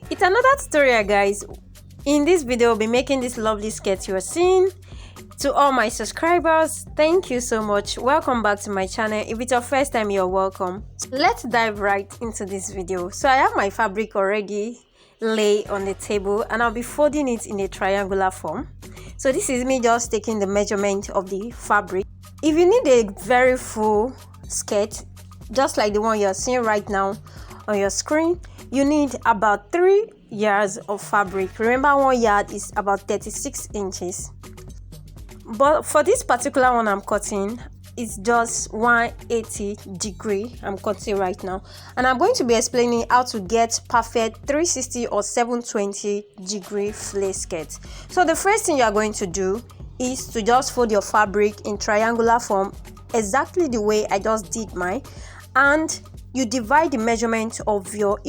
It's another tutorial, guys. In this video, I'll be making this lovely skirt you're seeing. To all my subscribers, thank you so much. Welcome back to my channel. If it's your first time, you're welcome. So let's dive right into this video. So I have my fabric already lay on the table, and I'll be folding it in a triangular form. So this is me just taking the measurement of the fabric. If you need a very full skirt, just like the one you're seeing right now on your screen, you need about 3 yards of fabric. Remember, 1 yard is about 36 inches. But for this particular one I'm cutting, it's just 180 degree I'm cutting right now, and I'm going to be explaining how to get perfect 360 or 720 degree flare skirt. So the first thing you are going to do is to just fold your fabric in triangular form, exactly the way I just did mine, and you divide the measurement of your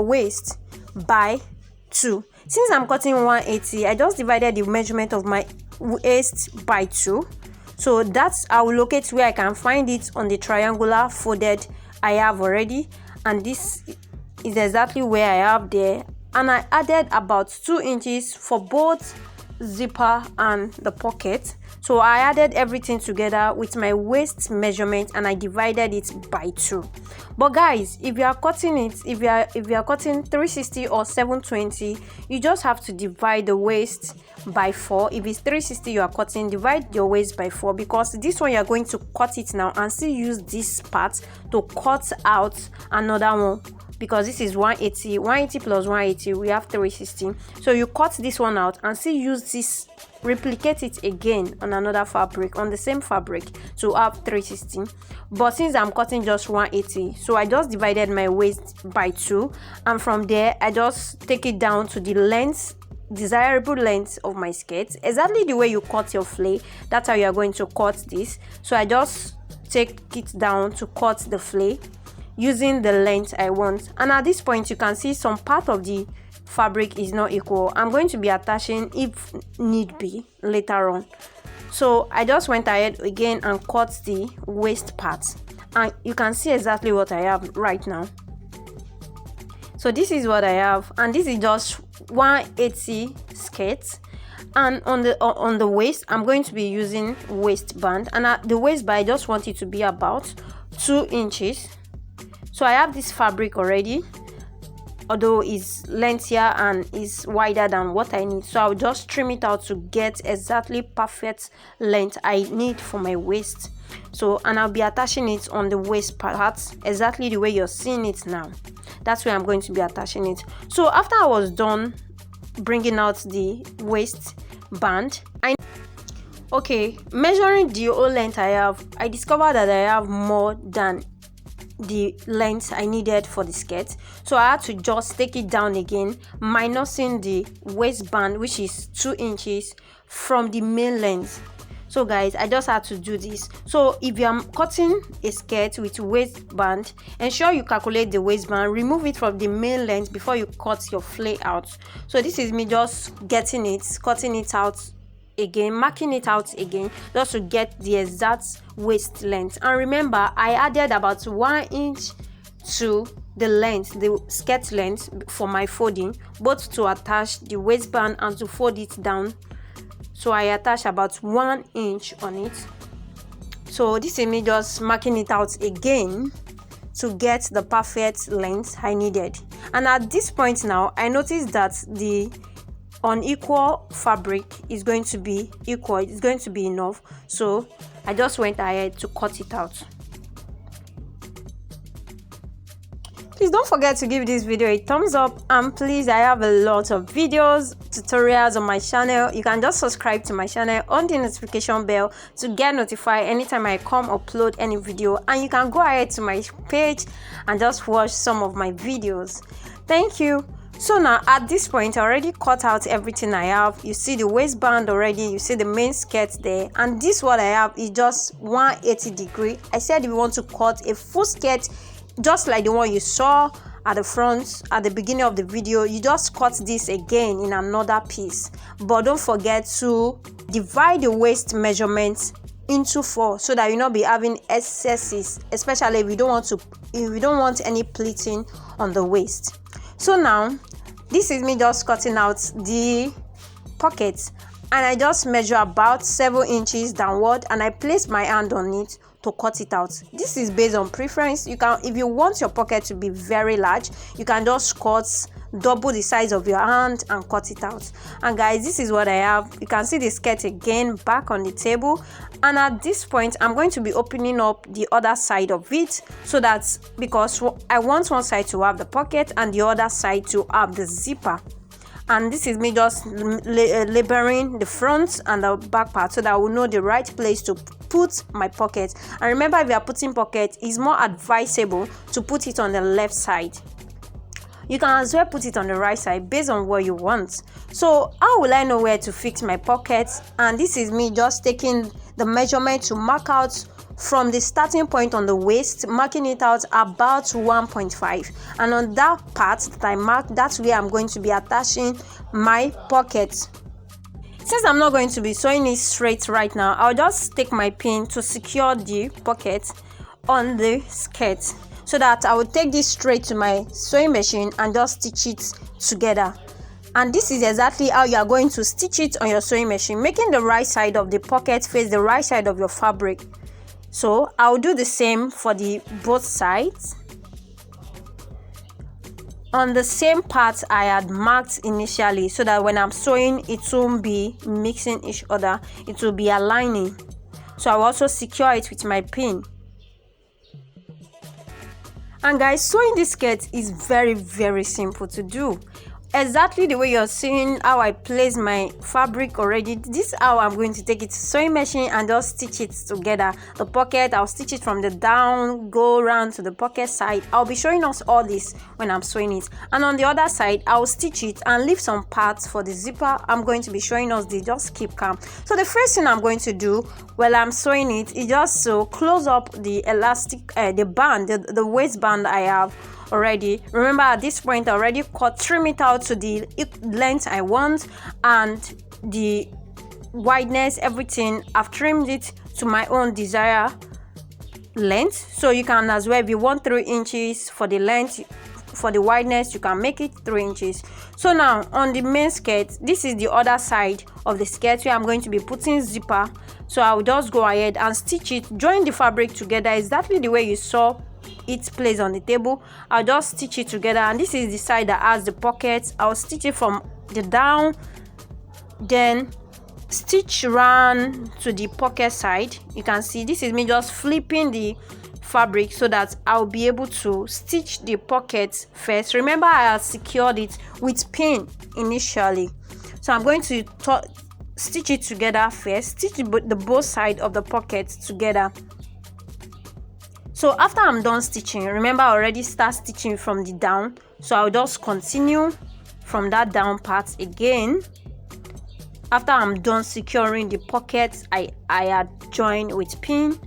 waist by 2. Since I'm cutting 180, I just divided the measurement of my waist by 2. So that's, I will locate where I can find it on the triangular folded I have already, and this is exactly where I have there. And I added about 2 inches for both zipper and the pocket. So I added everything together with my waist measurement and I divided it by 2. But guys, if you are cutting it, if you are cutting 360 or 720, you just have to divide the waist by 4. If it's 360 you are cutting, divide your waist by 4, because this one you are going to cut it now and still use this part to cut out another one, because this is 180 plus 180, we have 360. So you cut this one out and still use this, replicate it again on another fabric, on the same fabric, to have 360. But since I'm cutting just 180, so I just divided my waist by 2, and from there I just take it down to the length, desirable length of my skirt, exactly the way you cut your flare. That's how you are going to cut this. So I just take it down to cut the flare using the length I want. And at this point you can see some part of the fabric is not equal. I'm going to be attaching if need be later on. So I just went ahead again and cut the waist part, and you can see exactly what I have right now. So this is what I have, and this is just 180 skirt. And on the waist I'm going to be using waistband, and at the waistband I just want it to be about 2 inches. So I have this fabric already, although it's lengthier and is wider than what I need. So I'll just trim it out to get exactly perfect length I need for my waist. So, and I'll be attaching it on the waist part exactly the way you're seeing it now. That's where I'm going to be attaching it. So after I was done bringing out the waistband, measuring the whole length I have, I discovered that I have more than the length I needed for the skirt. So I had to just take it down again, minusing the waistband, which is 2 inches from the main length. So guys, I just had to do this. So if you're cutting a skirt with waistband, ensure you calculate the waistband, remove it from the main length before you cut your flare out. So this is me just getting it, cutting it out again, marking it out again, just to get the exact waist length. And remember, I added about 1 inch to the length, the skirt length, for my folding, both to attach the waistband and to fold it down. So I attach about 1 inch on it. So this is me just marking it out again to get the perfect length I needed. And at this point now, I noticed that the unequal fabric is going to be equal, it's going to be enough. So I just went ahead to cut it out. Please don't forget to give this video a thumbs up, and please, I have a lot of videos, tutorials on my channel. You can just subscribe to my channel on the notification bell to get notified anytime I come upload any video, and you can go ahead to my page and just watch some of my videos. Thank you. So now at this point I already cut out everything I have. You see the waistband already, you see the main skirt there, and this what I have is just 180 degree. I said if you want to cut a full skirt just like the one you saw at the front at the beginning of the video, you just cut this again in another piece. But don't forget to divide the waist measurements into 4 so that you not be having excesses, especially if you don't want any pleating on the waist. So now this is me just cutting out the pockets, and I just measure about 7 inches downward, and I place my hand on it to cut it out. This is based on preference. You can, if you want your pocket to be very large, you can just cut double the size of your hand and cut it out. And guys, this is what I have. You can see the skirt again back on the table, and at this point I'm going to be opening up the other side of it, so that, because I want one side to have the pocket and the other side to have the zipper. And this is me just labeling the front and the back part, so that I will know the right place to put my pocket. And remember, if you are putting pocket, it's more advisable to put it on the left side. You can as well put it on the right side based on what you want. So how will I know where to fix my pockets? And this is me just taking the measurement to mark out from the starting point on the waist, marking it out about 1.5, and on that part that I marked, that's where I'm going to be attaching my pocket. Since I'm not going to be sewing it straight right now, I'll just take my pin to secure the pocket on the skirt, so that I will take this straight to my sewing machine and just stitch it together. And this is exactly how you are going to stitch it on your sewing machine, making the right side of the pocket face the right side of your fabric. So I'll do the same for the both sides on the same part I had marked initially, so that when I'm sewing, it won't be mixing each other, it will be aligning. So I'll also secure it with my pin. And guys, sewing this skirt is very simple to do. Exactly the way you're seeing how I place my fabric already. This is how I'm going to take it to sewing machine and just stitch it together. The pocket, I'll stitch it from the down, go around to the pocket side. I'll be showing us all this when I'm sewing it. And on the other side, I'll stitch it and leave some parts for the zipper. I'm going to be showing us the, just keep calm. So the first thing I'm going to do while I'm sewing it is just to close up the elastic, the band, the waistband I have already. Remember, at this point I already trim it out to the length I want, and the wideness, everything I've trimmed it to my own desired length. So you can as well, if you want 3 inches for the length, for the wideness, you can make it 3 inches. So now on the main skirt, this is the other side of the skirt where I'm going to be putting zipper. So I'll just go ahead and stitch it, join the fabric together exactly the way you saw it placed on the table. I'll just stitch it together, and this is the side that has the pockets. I'll stitch it from the down, then stitch around to the pocket side. You can see this is me just flipping the fabric so that I'll be able to stitch the pockets first. Remember, I had secured it with pin initially, so I'm going to stitch it together first, stitch the both sides of the pocket together. So after I'm done stitching, remember I already start stitching from the down, so I'll just continue from that down part again. After I'm done securing the pockets I had joined with pin,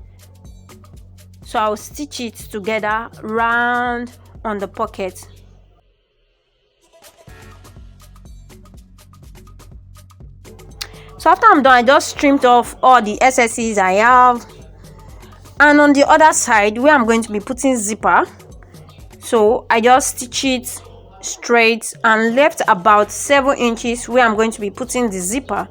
so I'll stitch it together round on the pocket. So after I'm done, I just trimmed off all the excesses I have. And on the other side where I'm going to be putting zipper, so I just stitch it straight and left about 7 inches where I'm going to be putting the zipper.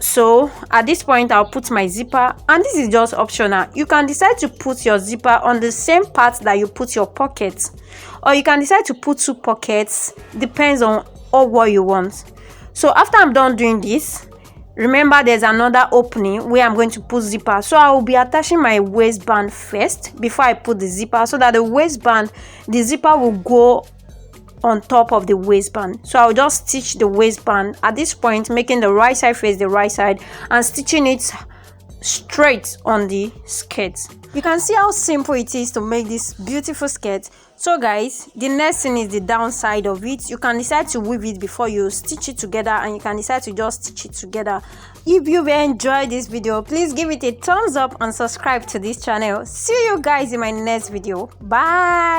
So at this point I'll put my zipper, and this is just optional. You can decide to put your zipper on the same part that you put your pockets, or you can decide to put 2 pockets, depends on what you want. So after I'm done doing this, remember there's another opening where I'm going to put zipper, so I will be attaching my waistband first before I put the zipper, so that the waistband, the zipper will go on top of the waistband. So I'll just stitch the waistband at this point, making the right side face the right side and stitching it straight on the skirt. You can see how simple it is to make this beautiful skirt. So guys, the next thing is the downside of it. You can decide to weave it before you stitch it together, and you can decide to just stitch it together. If you've enjoyed this video, please give it a thumbs up and subscribe to this channel. See you guys in my next video. Bye.